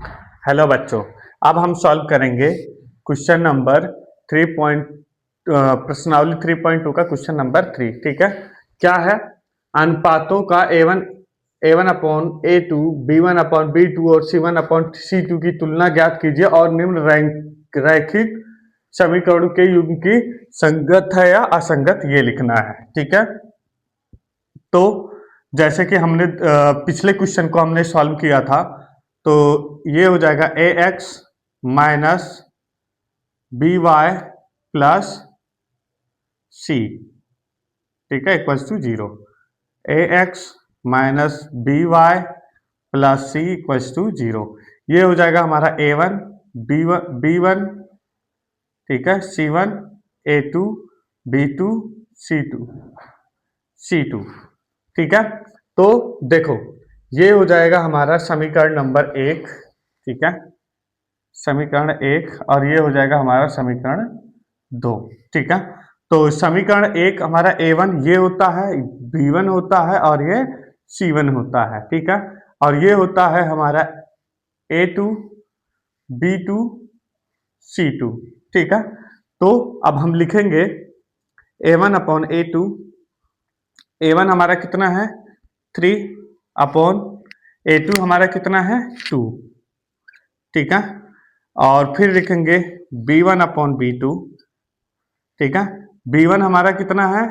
Hello बच्चों, अब हम सॉल्व करेंगे क्वेश्चन नंबर 3 पॉइंट प्रश्नावली 3.2 का क्वेश्चन नंबर 3। ठीक है, क्या है? अनुपातों का A1 upon A2, B1 upon B2 और C1 अपॉन C2 की तुलना ज्ञात कीजिए और निम्न रैखिक समीकरणों के युग्म की संगत है या असंगत ये लिखना है। ठीक है, तो जैसे कि हमने पिछले क्वेश्चन को हमने सॉल्व किया था, तो ये हो जाएगा a x minus b y plus c, ठीक है, equals to 0। A x minus b y plus c equals to 0। ये हो जाएगा हमारा A1 B1, ठीक है, C1 A2 B2 C2। ठीक है, तो देखो ये हो जाएगा हमारा समीकरण नंबर 1। ठीक है, समीकरण 1 और ये हो जाएगा हमारा समीकरण 2। ठीक है, तो समीकरण 1 हमारा A1 ये होता है, B1 होता है और ये C1 होता है। ठीक है, और ये होता है हमारा A2 B2 C2। ठीक है, तो अब हम लिखेंगे A1 अपॉन A2। A1 हमारा कितना है 3 अपॉन A2 हमारा कितना है 2। ठीक है, और फिर लिखेंगे B1 अपॉन B2। ठीक है, B1 हमारा कितना है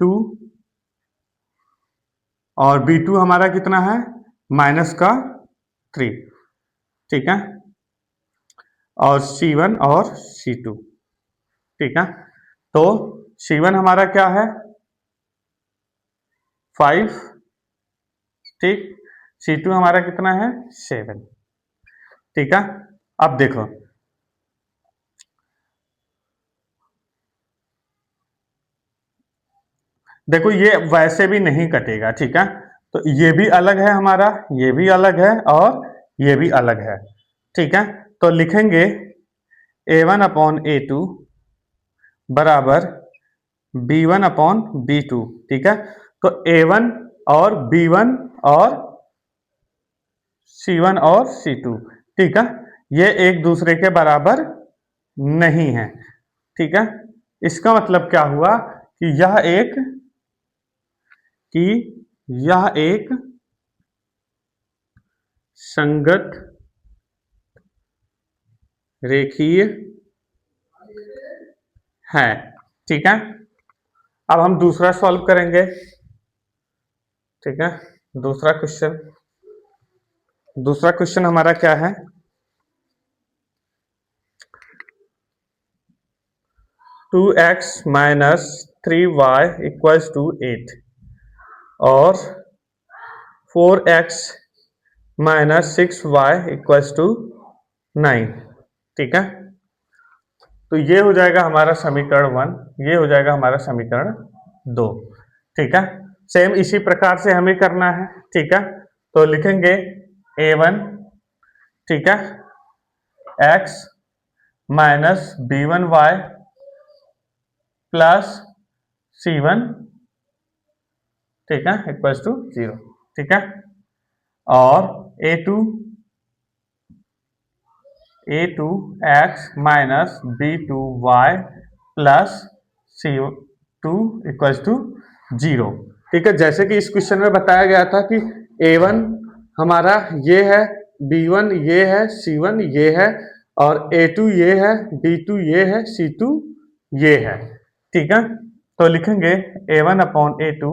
2 और B2 हमारा कितना है माइनस का 3। ठीक है, और C1 और C2। ठीक है, तो C1 हमारा क्या है 5, ठीक, C2 हमारा कितना है 7। ठीक है, अब देखो देखो ये वैसे भी नहीं कटेगा। ठीक है, तो ये भी अलग है हमारा, ये भी अलग है और ये भी अलग है। ठीक है, तो लिखेंगे A1 अपॉन A2 बराबर B1 अपॉन B2। ठीक है, तो A1 और B1 और C1 और C2, ठीक है, ये एक दूसरे के बराबर नहीं है। ठीक है, इसका मतलब क्या हुआ कि यह एक संगत रेखीय है। ठीक है, अब हम दूसरा सॉल्व करेंगे। ठीक है, दूसरा क्वेश्चन हमारा क्या है? 2x minus 3y equals to 8 और 4x minus 6y equals to 9। ठीक है, तो ये हो जाएगा हमारा समीकरण 1, ये हो जाएगा हमारा समीकरण 2। ठीक है, सेम इसी प्रकार से हमें करना है। ठीक है, तो लिखेंगे A1, ठीक है, x minus B1y plus C1, ठीक है, इक्वल्स टू 0। ठीक है, और A2 x minus B2y plus C2 equals to 0। ठीक है, जैसे कि इस क्वेश्चन में बताया गया था कि A1 हमारा ये है, B1 ये है, C1 ये है और A2 ये है, B2 ये है, C2 ये है। ठीक है, तो लिखेंगे A1 upon A2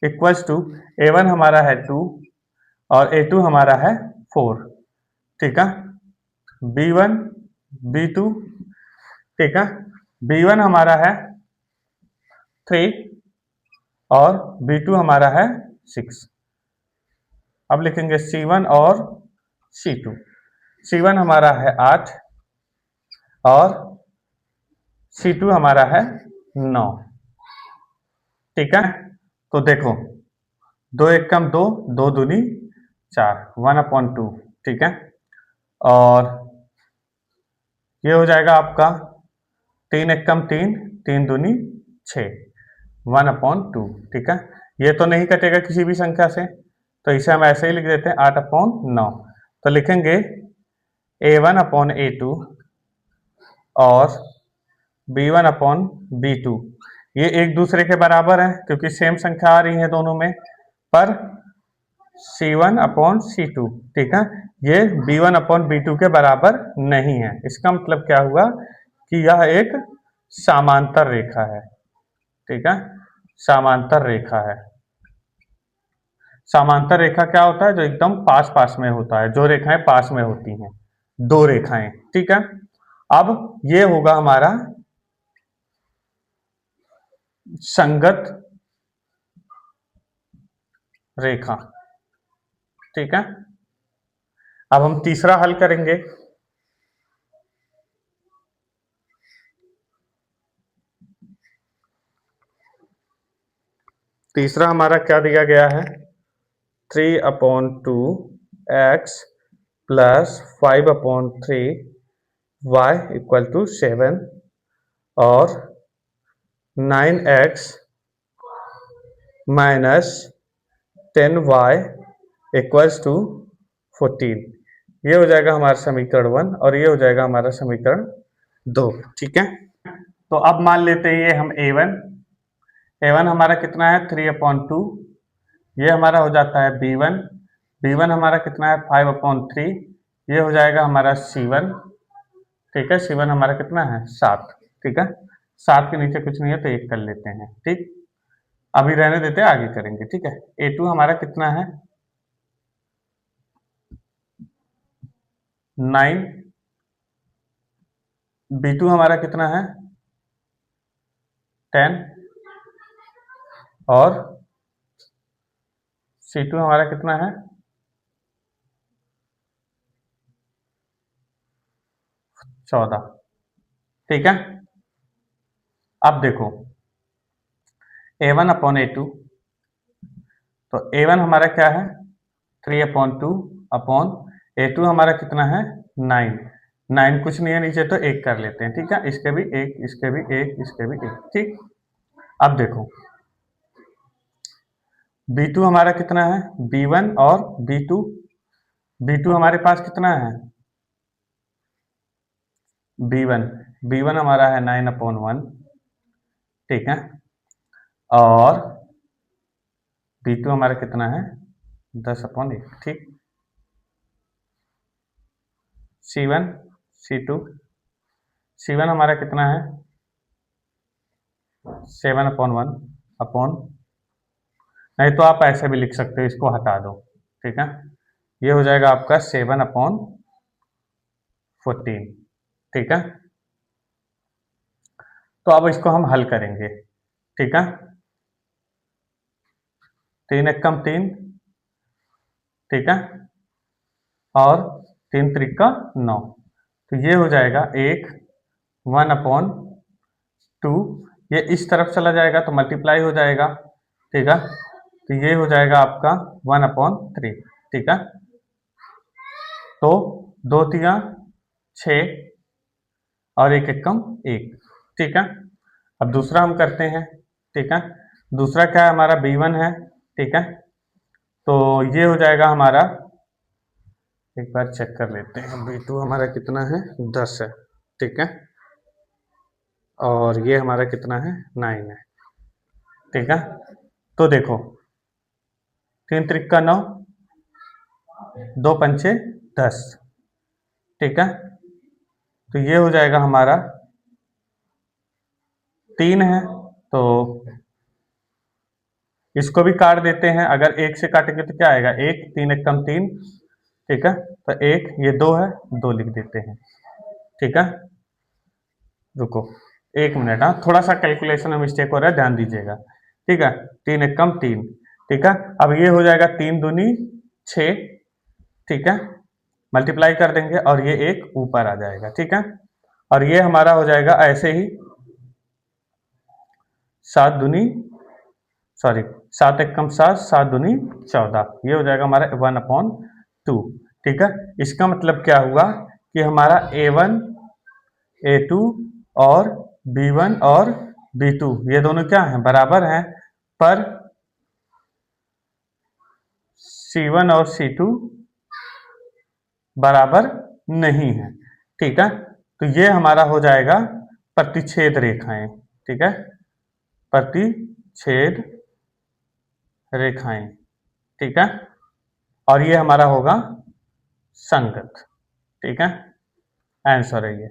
equals to A1 हमारा है 2 और A2 हमारा है 4। ठीक है, B1 B2, ठीक है, B1 हमारा है 3 और B2 हमारा है 6। अब लिखेंगे C1 और C2। C1 हमारा है 8 और C2 हमारा है 9। ठीक है, तो देखो 2 एक कम 2, 2 दूनी 4, 1/2। ठीक है, और ये हो जाएगा आपका 3 एक कम 3, 3 दूनी 6, 1/2। ठीक है, ये तो नहीं कटेगा किसी भी संख्या से, तो इसे हम ऐसे ही लिख देते हैं 8/9। तो लिखेंगे A1/A2 और B1/B2, ये एक दूसरे के बराबर हैं क्योंकि सेम संख्या आ रही है दोनों में, पर C1/C2, ठीक है, ये B1/B2 के बराबर नहीं है। इसका मतलब क्या हुआ कि यह एक समांतर रेखा है, ठीक है, समांतर रेखा है। समांतर रेखा क्या होता है? जो एकदम पास पास में होता है, जो रेखाएं पास में होती हैं, दो रेखाएं, ठीक है। अब ये होगा हमारा संगत रेखा, ठीक है। अब हम तीसरा हल करेंगे। तीसरा हमारा क्या दिया गया है? 3/2x plus 5/3 y equal to 7 और 9x minus 10y equals to 14। ये हो जाएगा हमारा समीकरण 1 और ये हो जाएगा हमारा समीकरण 2, ठीक है। तो अब मान लेते हैं ये हम A1 हमारा कितना है? 3/2, ये हमारा हो जाता है B1 हमारा कितना है? 5/3, ये हो जाएगा हमारा C1, ठीक है। C1 हमारा कितना है? 7, ठीक है। 7 के नीचे कुछ नहीं है तो 1 कर लेते हैं, ठीक। अभी रहने देते हैं, आगे करेंगे, ठीक है। A2 हमारा कितना है? 9, B2 हमारा कितना है? 10 और C2 हमारा कितना है? 14, ठीक है। अब देखो A1/A2, तो A1 हमारा क्या है? 3/2 अपॉन A2 हमारा कितना है? 9, 9 कुछ नहीं है नीचे तो 1 कर लेते हैं, ठीक है। इसके भी 1, इसके भी 1, इसके भी 1, ठीक। अब देखो B2 हमारा कितना है? B1 और B2 हमारे पास कितना है? B1 हमारा है 9/1, ठीक है। और B2 हमारा कितना है? 10/1, ठीक। C1 C2 हमारा कितना है? 7/1 अपॉन, नहीं तो आप ऐसे भी लिख सकते हो, इसको हटा दो, ठीक है। ये हो जाएगा आपका 7/14, ठीक है। तो अब इसको हम हल करेंगे, ठीक है। 3 एकम 3, ठीक है, और 3 त्रिका 9, तो ये हो जाएगा 1/2, ये इस तरफ चला जाएगा तो मल्टीप्लाई हो जाएगा, ठीक है। तो ये हो जाएगा आपका 1/3, ठीक है। तो 2 तिया 6 और 1 एकम 1, ठीक है। अब दूसरा हम करते हैं, ठीक है। दूसरा क्या है? हमारा B1 है, ठीक है। तो ये हो जाएगा हमारा, एक बार चेक कर लेते हैं, B2 हमारा कितना है? 10 है, ठीक है। और ये हमारा कितना है? 9 है, ठीक है। तो देखो 3 त्रिका 9, 2 पंचे 10, ठीक है। तो ये हो जाएगा हमारा 3 है, तो इसको भी काट देते हैं। अगर 1 से काटेंगे तो क्या आएगा? 1, 3 एकम 3, ठीक है। तो 1, ये 2 है, 2 लिख देते हैं, ठीक है। रुको 1 मिनट, हाँ, थोड़ा सा कैलकुलेशन में मिस्टेक हो रहा है, ध्यान दीजिएगा, ठीक है। 3 एकम 3, ठीक है। अब ये हो जाएगा 3 दूनी 6, ठीक है। मल्टीप्लाई कर देंगे और ये 1 ऊपर आ जाएगा, ठीक है। और ये हमारा हो जाएगा ऐसे ही 7 दूनी, सॉरी 7 एकम 7, 7 दूनी 14, ये हो जाएगा हमारा 1/2, ठीक है। इसका मतलब क्या हुआ कि हमारा A1 A2 और B1 और B2 ये दोनों क्या हैं? बराबर हैं, पर C1 और C2 बराबर नहीं है। ठीक है, तो ये हमारा हो जाएगा प्रतिच्छेद रेखाएं। ठीक है, प्रतिच्छेद रेखाएं। ठीक है, और ये हमारा होगा संगत। ठीक है, आंसर है ये।